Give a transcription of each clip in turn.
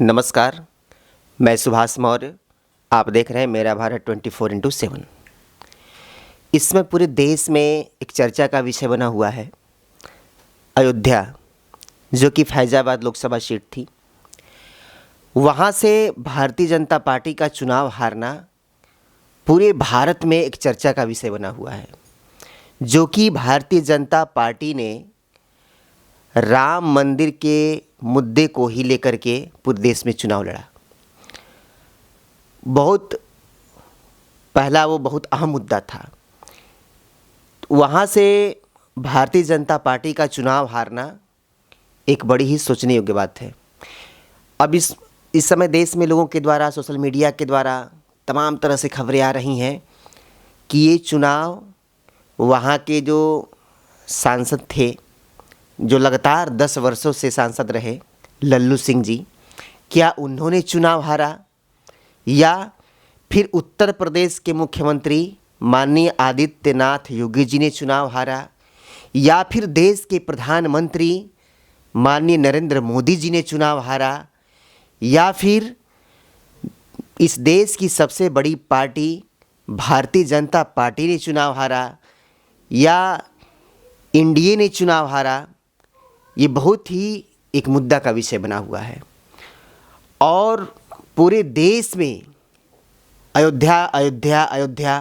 नमस्कार, मैं सुभाष मौर्य। आप देख रहे हैं मेरा भारत 24x7। इसमें पूरे देश में एक चर्चा का विषय बना हुआ है अयोध्या, जो कि फैज़ाबाद लोकसभा सीट थी। वहाँ से भारतीय जनता पार्टी का चुनाव हारना पूरे भारत में एक चर्चा का विषय बना हुआ है, जो कि भारतीय जनता पार्टी ने राम मंदिर के मुद्दे को ही लेकर के पूरे देश में चुनाव लड़ा। बहुत अहम मुद्दा था। वहाँ से भारतीय जनता पार्टी का चुनाव हारना एक बड़ी ही सोचने योग्य बात है। अब इस समय देश में लोगों के द्वारा, सोशल मीडिया के द्वारा तमाम तरह से खबरें आ रही हैं कि ये चुनाव वहाँ के जो सांसद थे, जो लगातार 10 वर्षों से सांसद रहे, लल्लू सिंह जी, क्या उन्होंने चुनाव हारा, या फिर उत्तर प्रदेश के मुख्यमंत्री माननीय आदित्यनाथ योगी जी ने चुनाव हारा, या फिर देश के प्रधानमंत्री माननीय नरेंद्र मोदी जी ने चुनाव हारा, या फिर इस देश की सबसे बड़ी पार्टी भारतीय जनता पार्टी ने चुनाव हारा, या एनडीए ने चुनाव हारा। ये बहुत ही एक मुद्दा का विषय बना हुआ है और पूरे देश में अयोध्या अयोध्या अयोध्या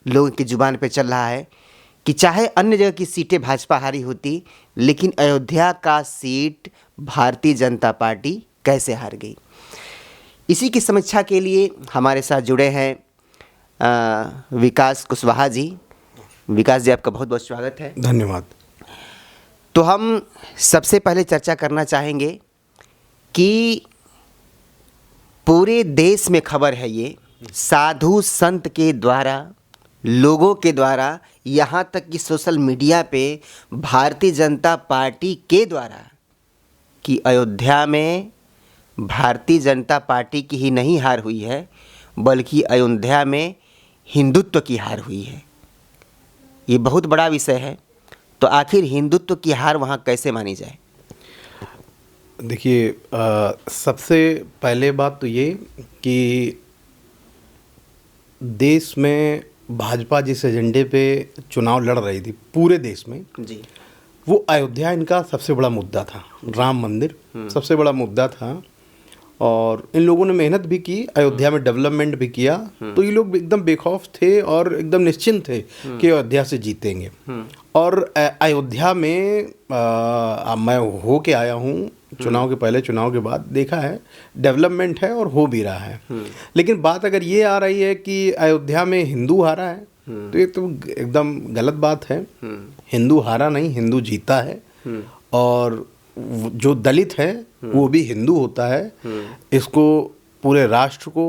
लोगों की ज़ुबान पे चल रहा है कि चाहे अन्य जगह की सीटें भाजपा हारी होती, लेकिन अयोध्या का सीट भारतीय जनता पार्टी कैसे हार गई। इसी की समीक्षा के लिए हमारे साथ जुड़े हैं विकास कुशवाहा जी। विकास जी, आपका बहुत बहुत स्वागत है। धन्यवाद। तो हम सबसे पहले चर्चा करना चाहेंगे कि पूरे देश में खबर है, ये साधु संत के द्वारा, लोगों के द्वारा, यहाँ तक कि सोशल मीडिया पे भारतीय जनता पार्टी के द्वारा, कि अयोध्या में भारतीय जनता पार्टी की ही नहीं हार हुई है, बल्कि अयोध्या में हिंदुत्व की हार हुई है। ये बहुत बड़ा विषय है। तो आखिर हिंदुत्व की हार वहाँ कैसे मानी जाए? देखिए, सबसे पहले बात तो ये कि देश में भाजपा जिस एजेंडे पे चुनाव लड़ रही थी पूरे देश में जी, वो अयोध्या इनका सबसे बड़ा मुद्दा था। राम मंदिर सबसे बड़ा मुद्दा था और इन लोगों ने मेहनत भी की, अयोध्या में डेवलपमेंट भी किया। तो ये लोग एकदम बेखौफ थे और एकदम निश्चिंत थे कि अयोध्या से जीतेंगे। और अयोध्या में मैं हो के आया हूँ, चुनाव के पहले चुनाव के बाद देखा है, डेवलपमेंट है और हो भी रहा है। लेकिन बात अगर ये आ रही है कि अयोध्या में हिंदू हारा है, तो ये तो एकदम गलत बात है। हिंदू हारा नहीं, हिंदू जीता है। और जो दलित है वो भी हिंदू होता है। इसको पूरे राष्ट्र को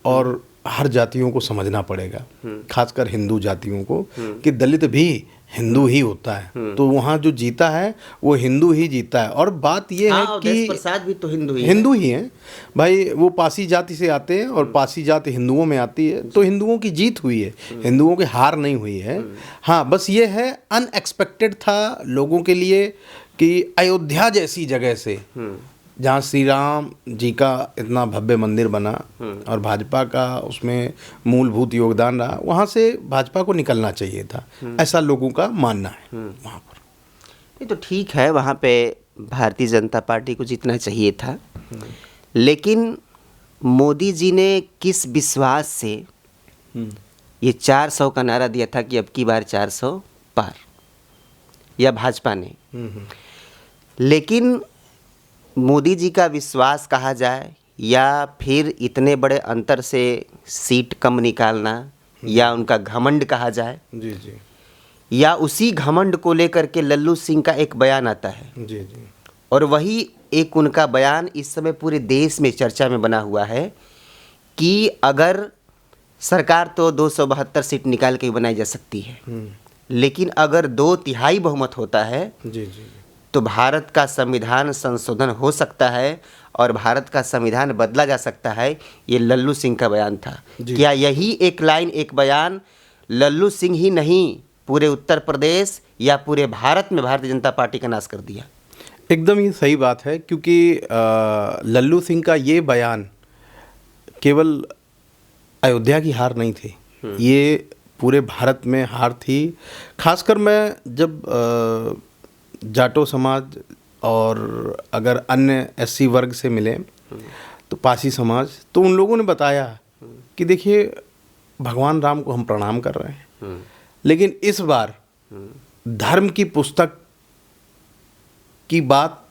और हर जातियों को समझना पड़ेगा, खासकर हिंदू जातियों को, कि दलित भी हिंदू ही होता है। तो वहाँ जो जीता है वो हिंदू ही जीता है। और बात ये है कि प्रसाद भी तो हिंदू ही है भाई। वो पासी जाति से आते हैं और पासी जाति हिंदुओं में आती है, तो हिंदुओं की जीत हुई है, हिंदुओं की हार नहीं हुई है। हाँ, बस ये है, अनएक्सपेक्टेड था लोगों के लिए कि अयोध्या जैसी जगह से, जहाँ श्री राम जी का इतना भव्य मंदिर बना और भाजपा का उसमें मूलभूत योगदान रहा, वहाँ से भाजपा को निकलना चाहिए था, ऐसा लोगों का मानना है वहाँ पर। ये तो ठीक है, वहाँ पे भारतीय जनता पार्टी को जीतना चाहिए था। लेकिन मोदी जी ने किस विश्वास से ये 400 का नारा दिया था कि अब की बार 400 पार, या भाजपा ने? लेकिन मोदी जी का विश्वास कहा जाए, या फिर इतने बड़े अंतर से सीट कम निकालना, या उनका घमंड कहा जाए, जी जी, या उसी घमंड को लेकर के लल्लू सिंह का एक बयान आता है। जी जी, और वही एक उनका बयान इस समय पूरे देश में चर्चा में बना हुआ है कि अगर सरकार तो 272 सीट निकाल के बनाई जा सकती है, लेकिन अगर 2/3 बहुमत होता है, जी जी, तो भारत का संविधान संशोधन हो सकता है और भारत का संविधान बदला जा सकता है। ये लल्लू सिंह का बयान था। क्या यही एक लाइन, एक बयान लल्लू सिंह ही नहीं, पूरे उत्तर प्रदेश या पूरे भारत में भारतीय जनता पार्टी का नाश कर दिया? एकदम ही सही बात है, क्योंकि लल्लू सिंह का ये बयान केवल अयोध्या की हार नहीं थी, ये पूरे भारत में हार थी। खासकर मैं जब जाटो समाज और अगर अन्य एससी वर्ग से मिले तो पासी समाज, तो उन लोगों ने बताया कि देखिए भगवान राम को हम प्रणाम कर रहे हैं, लेकिन इस बार धर्म की पुस्तक की बात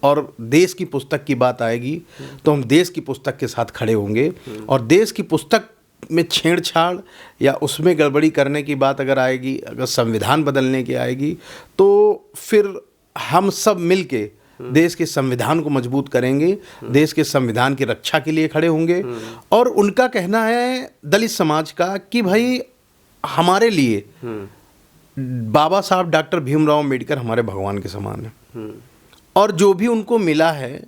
और देश की पुस्तक की बात आएगी तो हम देश की पुस्तक के साथ खड़े होंगे, और देश की पुस्तक में छेड़छाड़ या उसमें गड़बड़ी करने की बात अगर आएगी, अगर संविधान बदलने की आएगी, तो फिर हम सब मिलके देश के संविधान को मजबूत करेंगे, देश के संविधान की रक्षा के लिए खड़े होंगे। और उनका कहना है दलित समाज का कि भाई हमारे लिए बाबा साहब डॉक्टर भीमराव अम्बेडकर हमारे भगवान के समान है, और जो भी उनको मिला है,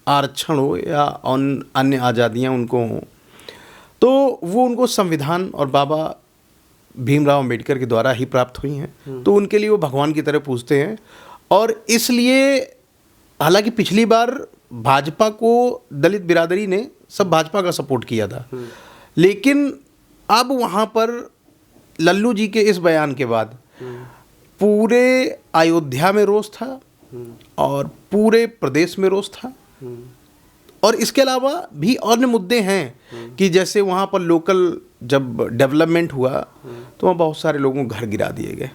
आरक्षण हो या अन्य आज़ादियाँ उनको हों, तो वो उनको संविधान और बाबा भीमराव अम्बेडकर के द्वारा ही प्राप्त हुई हैं, तो उनके लिए वो भगवान की तरह पूजते हैं। और इसलिए हालांकि पिछली बार भाजपा को दलित बिरादरी ने सब भाजपा का सपोर्ट किया था, लेकिन अब वहाँ पर लल्लू जी के इस बयान के बाद पूरे अयोध्या में रोष था और पूरे प्रदेश में रोष था। और इसके अलावा भी अन्य मुद्दे हैं कि जैसे वहाँ पर लोकल जब डेवलपमेंट हुआ तो वहाँ बहुत सारे लोगों को घर गिरा दिए गए,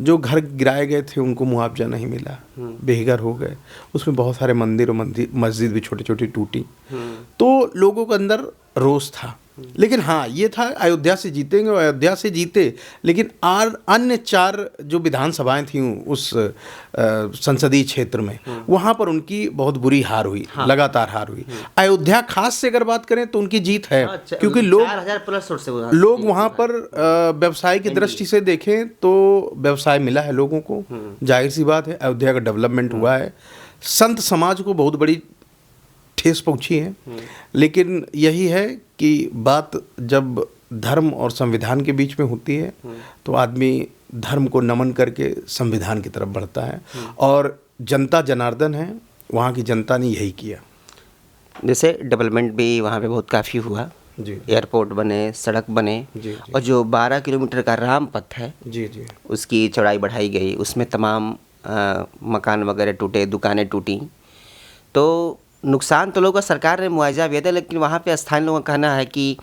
जो घर गिराए गए थे उनको मुआवजा नहीं मिला, बेघर हो गए, उसमें बहुत सारे मंदिर और मस्जिद भी छोटी छोटी टूटी, तो लोगों के अंदर रोष था। लेकिन हाँ, ये था अयोध्या से जीतेंगे, और अयोध्या से जीते, लेकिन अन्य 4 जो विधानसभाएं थीं उस संसदीय क्षेत्र में, वहाँ पर उनकी बहुत बुरी हार हुई, लगातार हार हुई। अयोध्या खास से अगर बात करें तो उनकी जीत है, क्योंकि लोग वहाँ पर व्यवसाय की दृष्टि से देखें तो व्यवसाय मिला है लोगों को, जाहिर सी बात है अयोध्या का डेवलपमेंट हुआ है, संत समाज को बहुत बड़ी ठेस पहुंची है। लेकिन यही है कि बात जब धर्म और संविधान के बीच में होती है तो आदमी धर्म को नमन करके संविधान की तरफ बढ़ता है, और जनता जनार्दन है, वहाँ की जनता ने यही किया। जैसे डेवलपमेंट भी वहाँ पे बहुत काफ़ी हुआ जी, एयरपोर्ट बने, सड़क बने, जी, और जो 12 किलोमीटर का राम पथ है जी जी उसकी चौड़ाई बढ़ाई गई, उसमें तमाम मकान वगैरह टूटे, दुकानें टूटी, तो नुकसान तो लोगों का सरकार ने मुआवजा भी दिया, लेकिन वहाँ पे स्थानीय लोगों का कहना है कि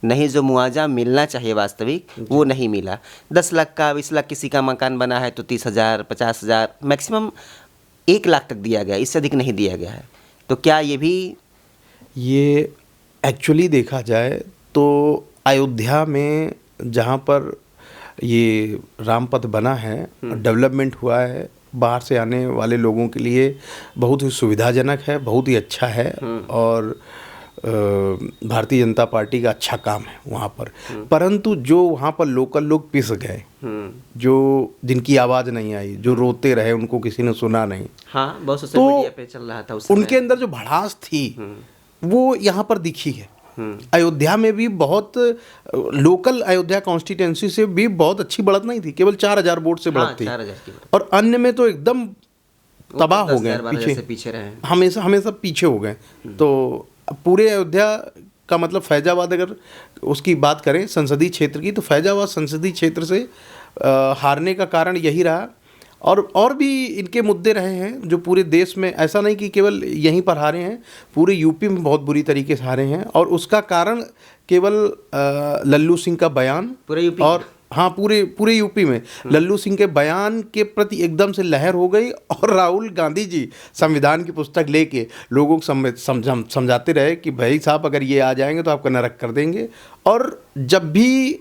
नहीं, जो मुआवजा मिलना चाहिए वास्तविक वो नहीं मिला। 10 लाख का 20 लाख किसी का मकान बना है तो 30,000 50,000 मैक्सिमम 1 लाख तक दिया गया, इससे अधिक नहीं दिया गया है। तो क्या ये एक्चुअली देखा जाए तो अयोध्या में जहाँ पर ये रामपथ बना है, डेवलपमेंट हुआ है, बाहर से आने वाले लोगों के लिए बहुत ही सुविधाजनक है, बहुत ही अच्छा है, और भारतीय जनता पार्टी का अच्छा काम है वहाँ पर। परंतु जो वहाँ पर लोकल लोग पिस गए, जो जिनकी आवाज़ नहीं आई, जो रोते रहे, उनको किसी ने सुना नहीं, हाँ, बहुत सोशल मीडिया पे चल रहा था उस समय, उनके अंदर जो भड़ास थी वो यहाँ पर दिखी है। अयोध्या में भी बहुत लोकल अयोध्या कॉन्स्टिट्यूंसी से भी बहुत अच्छी बढ़त नहीं थी, केवल 4,000 वोट से बढ़त थी, 4,000 की, और अन्य में तो एकदम तबाह हो गए, पीछे रहे, हमेशा पीछे हो गए। तो पूरे अयोध्या का मतलब फैजाबाद, अगर उसकी बात करें संसदीय क्षेत्र की, तो फैजाबाद संसदीय क्षेत्र से हारने का कारण यही रहा। और भी इनके मुद्दे रहे हैं जो पूरे देश में, ऐसा नहीं कि केवल यहीं पर हारे हैं, पूरे यूपी में बहुत बुरी तरीके से हारे हैं, और उसका कारण केवल लल्लू सिंह का बयान, पूरे यूपी, और हाँ, पूरे यूपी में लल्लू सिंह के बयान के प्रति एकदम से लहर हो गई, और राहुल गांधी जी संविधान की पुस्तक लेके लोगों को समझाते रहे कि भाई साहब अगर ये आ जाएंगे तो आपका नरक कर देंगे। और जब भी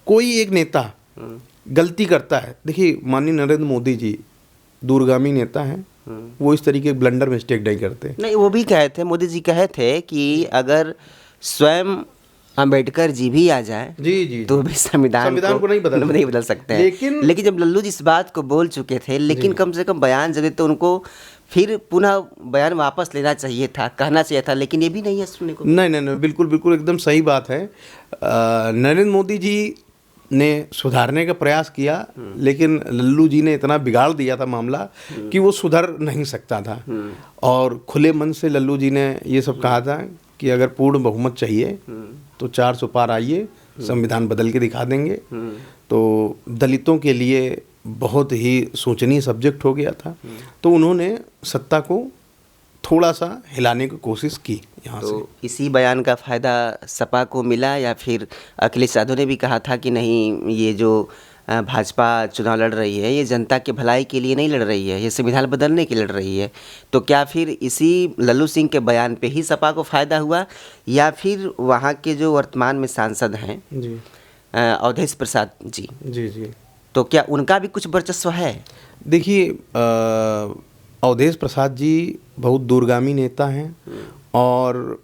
कोई एक नेता गलती करता है, देखिए माननीय नरेंद्र मोदी जी दूरगामी नेता हैं, वो इस तरीके ब्लंडर मिस्टेक नहीं करते। नहीं, वो भी कहे थे, मोदी जी कहे थे कि अगर स्वयं अंबेडकर जी भी आ जाए जी तो भी संविधान को नहीं बदल सकते हैं। लेकिन जब लल्लू जी इस बात को बोल चुके थे, लेकिन कम से कम बयान जब तो उनको फिर पुनः बयान वापस लेना चाहिए था, कहना चाहिए था, लेकिन ये भी नहीं है सुनने को। नहीं, बिल्कुल एकदम सही बात है। नरेंद्र मोदी जी ने सुधारने का प्रयास किया, लेकिन लल्लू जी ने इतना बिगाड़ दिया था मामला कि वो सुधर नहीं सकता था। और खुले मन से लल्लू जी ने ये सब कहा था कि अगर पूर्ण बहुमत चाहिए तो 400 पार आइए, संविधान बदल के दिखा देंगे। तो दलितों के लिए बहुत ही सोचनीय सब्जेक्ट हो गया था। तो उन्होंने सत्ता को थोड़ा सा हिलाने की कोशिश की यहाँ से। तो इसी बयान का फ़ायदा सपा को मिला, या फिर अखिलेश यादव ने भी कहा था कि नहीं, ये जो भाजपा चुनाव लड़ रही है ये जनता के भलाई के लिए नहीं लड़ रही है, ये संविधान बदलने के लिए लड़ रही है। तो क्या फिर इसी लल्लू सिंह के बयान पे ही सपा को फ़ायदा हुआ, या फिर वहाँ के जो वर्तमान में सांसद हैं जी अवधेश प्रसाद जी, जी जी तो क्या उनका भी कुछ वर्चस्व है? देखिए, अवधेश प्रसाद जी बहुत दूरगामी नेता हैं और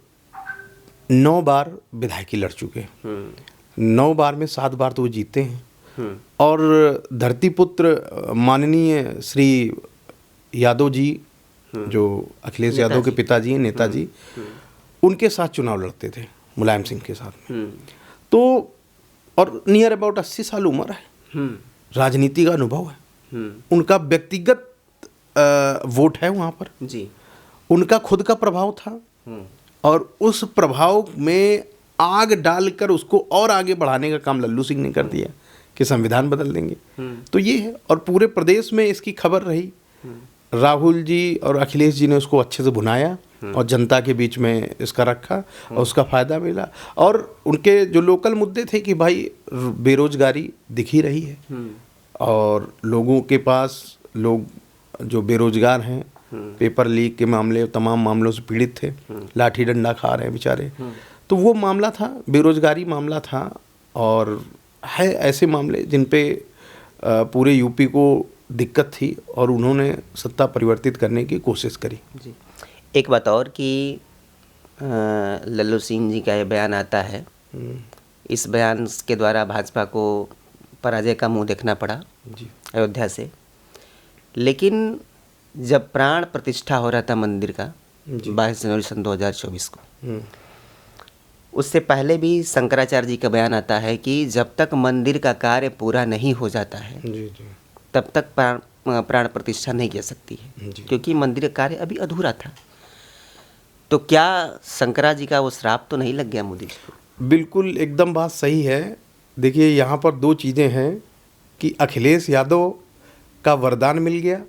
9 बार विधायकी लड़ चुके हैं। 9 बार में 7 बार तो वो जीते हैं। और धरतीपुत्र माननीय श्री यादव जी, जो अखिलेश यादव के पिताजी हैं, नेताजी, उनके साथ चुनाव लड़ते थे, मुलायम सिंह के साथ में। तो और नियर अबाउट 80 साल उम्र है, राजनीति का अनुभव है, उनका व्यक्तिगत वोट है वहाँ पर जी, उनका खुद का प्रभाव था। और उस प्रभाव में आग डालकर उसको और आगे बढ़ाने का काम लल्लू सिंह ने कर दिया कि संविधान बदल देंगे। तो ये है, और पूरे प्रदेश में इसकी खबर रही। राहुल जी और अखिलेश जी ने उसको अच्छे से भुनाया और जनता के बीच में इसका रखा और उसका फ़ायदा मिला। और उनके जो लोकल मुद्दे थे कि भाई बेरोजगारी दिख ही रही है और लोगों के पास, लोग जो बेरोजगार हैं, पेपर लीक के मामले, तमाम मामलों से पीड़ित थे, लाठी डंडा खा रहे हैं बेचारे। तो वो मामला था, बेरोजगारी मामला था। और है ऐसे मामले जिन पे पूरे यूपी को दिक्कत थी और उन्होंने सत्ता परिवर्तित करने की कोशिश करी। जी, एक बात और कि लल्लू सिंह जी का ये बयान आता है, इस बयान के द्वारा भाजपा को पराजय का मुंह देखना पड़ा जी अयोध्या से। लेकिन जब प्राण प्रतिष्ठा हो रहा था मंदिर का 22 जनवरी सन 2024 को, उससे पहले भी शंकराचार्य जी का बयान आता है कि जब तक मंदिर का कार्य पूरा नहीं हो जाता है जी जी तब तक प्राण प्रतिष्ठा नहीं की सकती है, क्योंकि मंदिर का कार्य अभी अधूरा था। तो क्या शंकरा जी का वो श्राप तो नहीं लग गया मोदी जी को? बिल्कुल, एकदम बात सही है। देखिए, यहाँ पर 2 चीज़ें हैं कि अखिलेश यादव का वरदान मिल गया।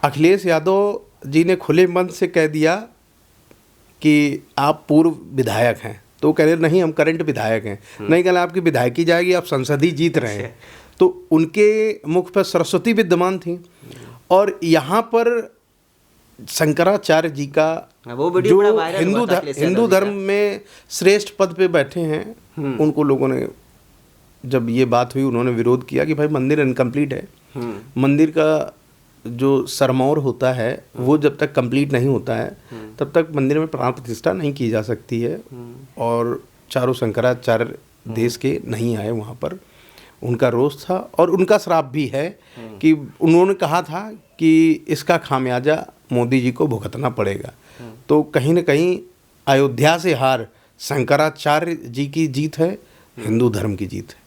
अखिलेश यादव जी ने खुले मन से कह दिया कि आप पूर्व विधायक हैं, तो कह रहे नहीं, हम करंट विधायक हैं। नहीं, कह रहे आपकी विधायकी जाएगी, आप संसद ही जीत रहे हैं। तो उनके मुख पर सरस्वती विद्यमान थी। और यहाँ पर शंकराचार्य जी का, वो वीडियो बड़ा जो वायरल हुआ था हिंदू धर्म में श्रेष्ठ पद पे बैठे हैं, उनको लोगों ने, जब ये बात हुई, उन्होंने विरोध किया कि भाई मंदिर इनकम्प्लीट है। मंदिर का जो सरमौर होता है वो जब तक कंप्लीट नहीं होता है तब तक मंदिर में प्राण प्रतिष्ठा नहीं की जा सकती है। और चारों शंकराचार्य देश के नहीं आए वहाँ पर, उनका रोष था। और उनका श्राप भी है कि उन्होंने कहा था कि इसका खामियाजा मोदी जी को भुगतना पड़ेगा। तो कहीं ना कहीं अयोध्या से हार शंकराचार्य जी की जीत है, हिंदू धर्म की जीत है।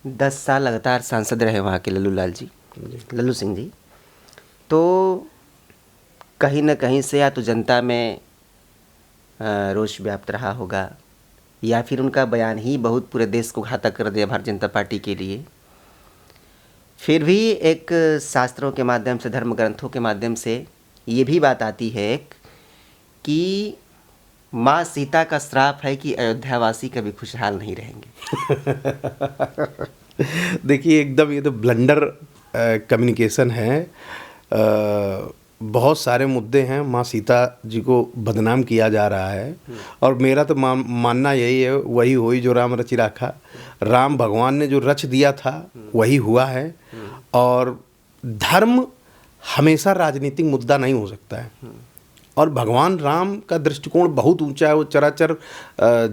10 साल लगातार सांसद रहे वहाँ के लल्लू सिंह जी। तो कहीं न कहीं से या तो जनता में रोष व्याप्त रहा होगा, या फिर उनका बयान ही बहुत पूरे देश को घातक कर दिया भारतीय जनता पार्टी के लिए। फिर भी एक शास्त्रों के माध्यम से, धर्म ग्रंथों के माध्यम से ये भी बात आती है कि माँ सीता का श्राप है कि अयोध्यावासी कभी खुशहाल नहीं रहेंगे। देखिए, एकदम ये तो ब्लंडर कम्युनिकेशन है। बहुत सारे मुद्दे हैं, माँ सीता जी को बदनाम किया जा रहा है। और मेरा तो मानना यही है, वही होई जो राम रचि राखा। राम भगवान ने जो रच दिया था वही हुआ है। और धर्म हमेशा राजनीतिक मुद्दा नहीं हो सकता है। और भगवान राम का दृष्टिकोण बहुत ऊंचा है। वो चराचर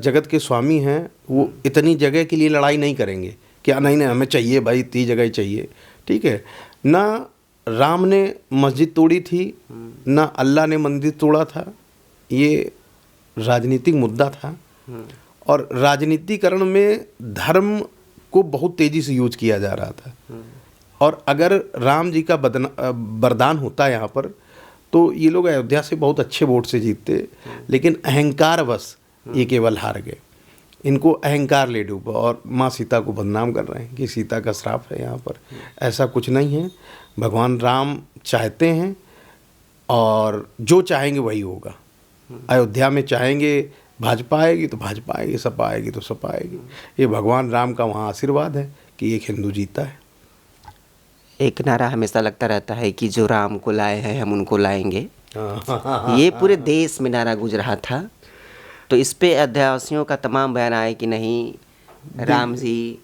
जगत के स्वामी हैं। वो इतनी जगह के लिए लड़ाई नहीं करेंगे, क्या नहीं नहीं हमें चाहिए भाई, इतनी जगह ही चाहिए, ठीक है ना। राम ने मस्जिद तोड़ी थी ना, अल्लाह ने मंदिर तोड़ा था। ये राजनीतिक मुद्दा था। और राजनीतिकरण में धर्म को बहुत तेज़ी से यूज किया जा रहा था। और अगर राम जी का वरदान होता यहाँ पर तो ये लोग अयोध्या से बहुत अच्छे वोट से जीतते, लेकिन अहंकारवश ये केवल हार गए। इनको अहंकार ले डूबा और माँ सीता को बदनाम कर रहे हैं कि सीता का श्राप है यहाँ पर। ऐसा कुछ नहीं है, भगवान राम चाहते हैं और जो चाहेंगे वही होगा। अयोध्या में चाहेंगे भाजपा आएगी तो भाजपा आएगी, सपा आएगी तो सपा आएगी। ये भगवान राम का वहाँ आशीर्वाद है कि एक हिंदू जीता है। एक नारा हमेशा लगता रहता है कि जो राम को लाए हैं हम उनको लाएंगे। ये पूरे देश में नारा गूंज रहा था, तो इस पे अयोध्यावासियों का तमाम बयान आए कि नहीं, राम जी।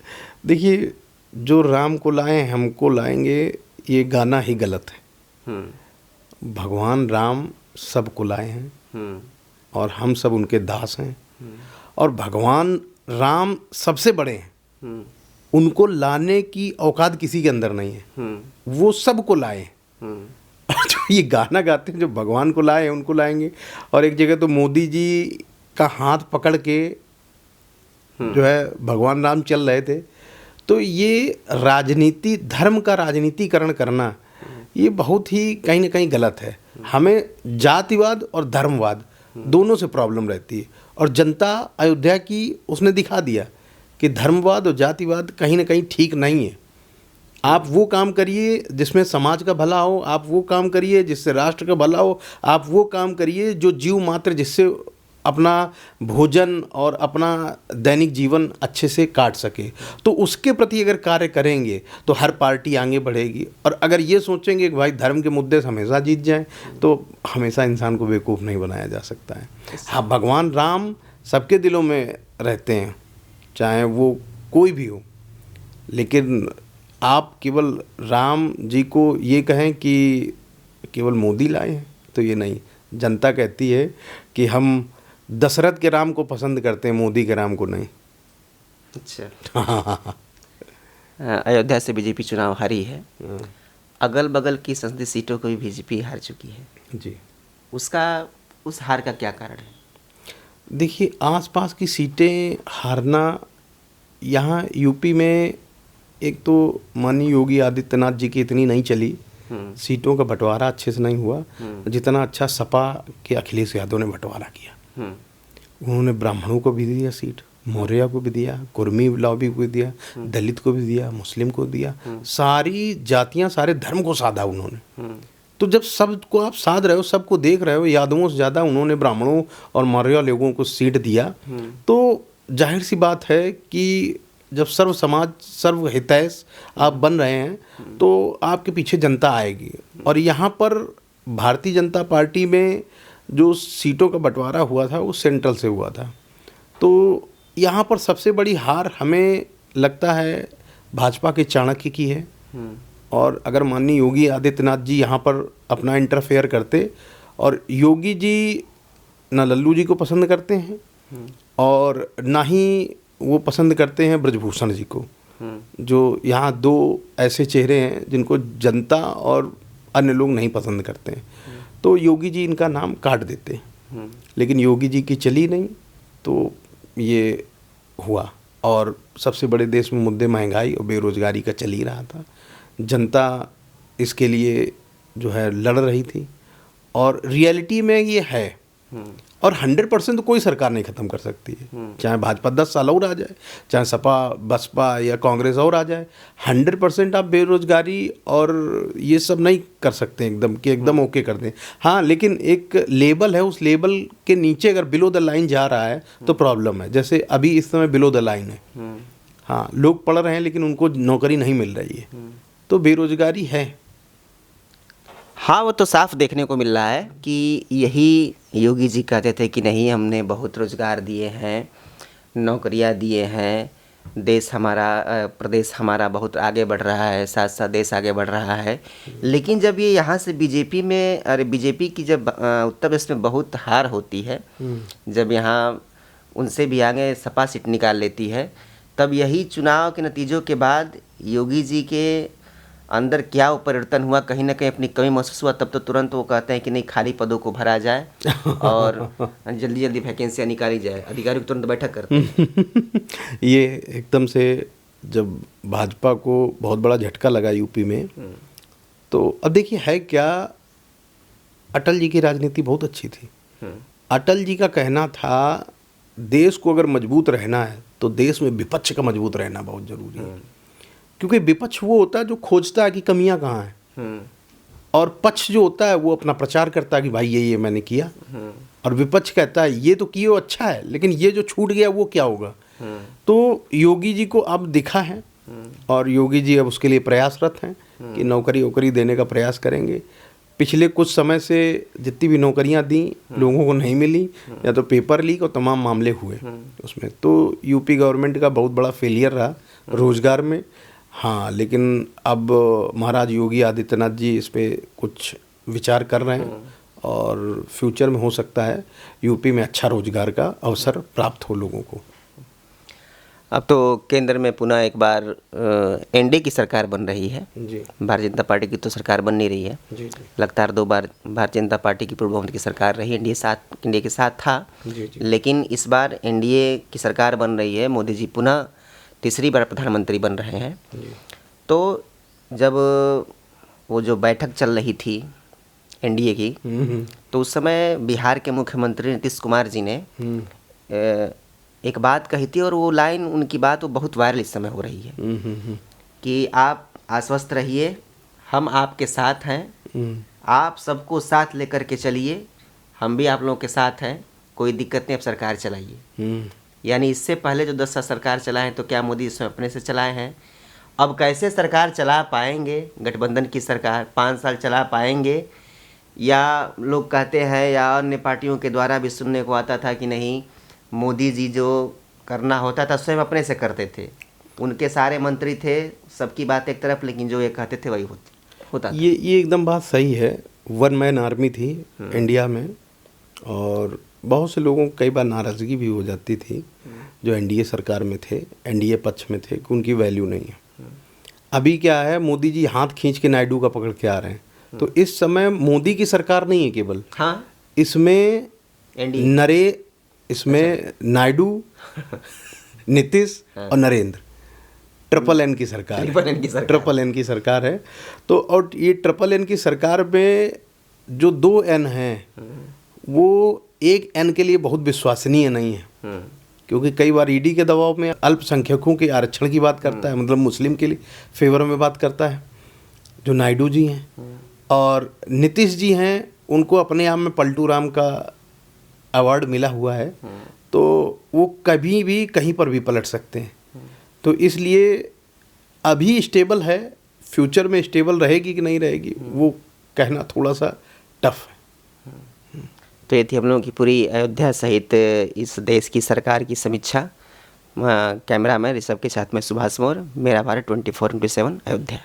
देखिए, जो राम को लाए हमको लाएंगे, ये गाना ही गलत है। भगवान राम सबको लाए हैं और हम सब उनके दास हैं। और भगवान राम सबसे बड़े हैं, उनको लाने की औकात किसी के अंदर नहीं है। वो सबको लाए हैं। और जो ये गाना गाते हैं, जो भगवान को लाए हैं उनको लाएंगे, और एक जगह तो मोदी जी का हाथ पकड़ के जो है भगवान राम चल रहे थे। तो ये राजनीति, धर्म का राजनीतिकरण करना, ये बहुत ही कहीं ना कहीं गलत है। हमें जातिवाद और धर्मवाद दोनों से प्रॉब्लम रहती है, और जनता अयोध्या की उसने दिखा दिया कि धर्मवाद और जातिवाद कहीं ना कहीं ठीक नहीं है। आप वो काम करिए जिसमें समाज का भला हो, आप वो काम करिए जिससे राष्ट्र का भला हो, आप वो काम करिए जो जीव मात्र जिससे अपना भोजन और अपना दैनिक जीवन अच्छे से काट सके। तो उसके प्रति अगर कार्य करेंगे तो हर पार्टी आगे बढ़ेगी। और अगर ये सोचेंगे कि भाई धर्म के मुद्दे से हमेशा जीत जाएं, तो हमेशा इंसान को बेवकूफ़ नहीं बनाया जा सकता है। हाँ, भगवान राम सबके दिलों में रहते हैं, चाहे वो कोई भी हो। लेकिन आप केवल राम जी को ये कहें कि केवल मोदी लाए हैं, तो ये नहीं। जनता कहती है कि हम दशरथ के राम को पसंद करते हैं, मोदी के राम को नहीं। अच्छा। अयोध्या से बीजेपी चुनाव हारी है, अगल बगल की संसदीय सीटों को भी बीजेपी हार चुकी है जी। उस हार का क्या कारण है? देखिए, आसपास की सीटें हारना, यहाँ यूपी में एक तो माननीय योगी आदित्यनाथ जी की इतनी नहीं चली, सीटों का बंटवारा अच्छे से नहीं हुआ जितना अच्छा सपा के अखिलेश यादव ने बंटवारा किया। उन्होंने ब्राह्मणों को भी दिया सीट, मौर्य को भी दिया, कुर्मी लॉबी को भी दिया, दलित को भी दिया, मुस्लिम को दिया, सारी जातियां, सारे धर्म को साधा उन्होंने। तो जब सबको आप साध रहे हो, सबको देख रहे हो, यादवों से ज़्यादा उन्होंने ब्राह्मणों और मौर्य लोगों को सीट दिया, तो जाहिर सी बात है कि जब सर्व समाज सर्व हितैष आप बन रहे हैं तो आपके पीछे जनता आएगी। और यहाँ पर भारतीय जनता पार्टी में जो सीटों का बंटवारा हुआ था वो सेंट्रल से हुआ था। तो यहाँ पर सबसे बड़ी हार हमें लगता है भाजपा के चाणक्य की है। और अगर माननीय योगी आदित्यनाथ जी यहाँ पर अपना इंटरफेयर करते, और योगी जी ना लल्लू जी को पसंद करते हैं और ना ही वो पसंद करते हैं ब्रजभूषण जी को, जो यहाँ दो ऐसे चेहरे हैं जिनको जनता और अन्य लोग नहीं पसंद करते हैं। तो योगी जी इनका नाम काट देते, लेकिन योगी जी की चली नहीं, तो ये हुआ। और सबसे बड़े देश में मुद्दे महंगाई और बेरोजगारी का चल ही रहा था। जनता इसके लिए जो है लड़ रही थी, और रियलिटी में ये है। और 100% तो कोई सरकार नहीं ख़त्म कर सकती है, चाहे भाजपा 10 साल और आ जाए, चाहे सपा बसपा या कांग्रेस और आ जाए। 100% आप बेरोजगारी और ये सब नहीं कर सकते एकदम कि एकदम ओके कर दें। हाँ, लेकिन एक लेवल है, उस लेवल के नीचे अगर बिलो द लाइन जा रहा है तो प्रॉब्लम है। जैसे अभी इस समय बिलो द लाइन है। हाँ, लोग पढ़ रहे हैं लेकिन उनको नौकरी नहीं मिल रही है, तो बेरोजगारी है। हाँ, वो तो साफ देखने को मिल रहा है कि यही योगी जी कहते थे कि नहीं, हमने बहुत रोज़गार दिए हैं, नौकरियां दिए हैं, देश हमारा, प्रदेश हमारा बहुत आगे बढ़ रहा है, साथ साथ देश आगे बढ़ रहा है। लेकिन जब ये यहाँ से बीजेपी में, अरे बीजेपी की जब उत्तर प्रदेश में बहुत हार होती है, जब यहाँ उनसे भी आगे सपा सीट निकाल लेती है, तब यही चुनाव के नतीजों के बाद योगी जी के अंदर क्या वो परिवर्तन हुआ, कहीं ना कहीं अपनी कमी महसूस हुआ, तब तो तुरंत वो कहते हैं कि नहीं, खाली पदों को भरा जाए और जल्दी जल्दी वैकेंसियाँ निकाली जाए, अधिकारी तुरंत बैठक करते हैं। ये एकदम से जब भाजपा को बहुत बड़ा झटका लगा यूपी में, तो अब देखिए है क्या, अटल जी की राजनीति बहुत अच्छी थी। अटल जी का कहना था देश को अगर मजबूत रहना है तो देश में विपक्ष का मजबूत रहना बहुत जरूरी है, क्योंकि विपक्ष वो होता है जो खोजता है कि कमियां कहाँ हैं, और पक्ष जो होता है वो अपना प्रचार करता है कि भाई ये मैंने किया, और विपक्ष कहता है ये तो किया अच्छा है लेकिन ये जो छूट गया वो क्या होगा। तो योगी जी को अब दिखा है, और योगी जी अब उसके लिए प्रयासरत हैं कि नौकरी देने का प्रयास करेंगे। पिछले कुछ समय से जितनी भी नौकरियां दी लोगों को नहीं मिली, या तो पेपर लीक और तमाम मामले हुए उसमें, तो यूपी गवर्नमेंट का बहुत बड़ा फेलियर रहा रोजगार में। हाँ, लेकिन अब महाराज योगी आदित्यनाथ जी इस पे कुछ विचार कर रहे हैं, और फ्यूचर में हो सकता है यूपी में अच्छा रोजगार का अवसर प्राप्त हो लोगों को। अब तो केंद्र में पुनः एक बार एनडीए की सरकार बन रही है जी भारतीय जनता पार्टी की तो सरकार बन नहीं रही है। जी लगातार 2 बार भारतीय जनता पार्टी की पूर्व बहुमत की सरकार रही, एनडीए के साथ था। जी लेकिन इस बार एनडीए की सरकार बन रही है, मोदी जी पुनः तीसरी बार प्रधानमंत्री बन रहे हैं। तो जब वो जो बैठक चल रही थी एनडीए की, तो उस समय बिहार के मुख्यमंत्री नीतीश कुमार जी ने एक बात कही थी, और वो लाइन, उनकी बात वो बहुत वायरल इस समय हो रही है कि आप आश्वस्त रहिए, हम आपके साथ हैं, आप सबको साथ लेकर के चलिए, हम भी आप लोगों के साथ हैं, कोई दिक्कत नहीं, अब सरकार चलाइए। यानी इससे पहले जो 10 साल सरकार चलाएं तो क्या मोदी इसमें अपने से चलाए हैं? अब कैसे सरकार चला पाएंगे गठबंधन की सरकार, 5 साल चला पाएंगे, या लोग कहते हैं या अन्य पार्टियों के द्वारा भी सुनने को आता था कि नहीं, मोदी जी जो करना होता था स्वयं अपने से करते थे, उनके सारे मंत्री थे, सबकी बात एक तरफ, लेकिन जो ये कहते थे वही होता था। ये एकदम बात सही है। 1 मैन आर्मी थी इंडिया में, और बहुत से लोगों को कई बार नाराज़गी भी हो जाती थी जो एनडीए सरकार में थे, एनडीए पक्ष में थे, कि उनकी वैल्यू नहीं है। अभी क्या है, मोदी जी हाथ खींच के नायडू का पकड़ के आ रहे हैं। तो इस समय मोदी की सरकार नहीं है केवल, हाँ, इसमें इसमें नायडू, नीतीश और नरेंद्र, ट्रिपल एन की सरकार है। ट्रिपल एन की सरकार है। तो और ये ट्रिपल एन की सरकार में जो 2 एन हैं वो एक एन के लिए बहुत विश्वसनीय नहीं है, क्योंकि कई बार ईडी के दबाव में अल्पसंख्यकों के आरक्षण की बात करता है, मतलब मुस्लिम के लिए फेवर में बात करता है, जो नायडू जी हैं। और नीतीश जी हैं, उनको अपने आप में पलटू राम का अवार्ड मिला हुआ है, तो वो कभी भी कहीं पर भी पलट सकते हैं। तो इसलिए अभी स्टेबल है, फ्यूचर में स्टेबल रहेगी कि नहीं रहेगी वो कहना थोड़ा सा टफ है। तो ये थी हम लोगों की पूरी अयोध्या सहित इस देश की सरकार की समीक्षा। कैमरा मैन ऋषभ के साथ में सुभाष मौर्य, मेरा भारत 24/7 अयोध्या।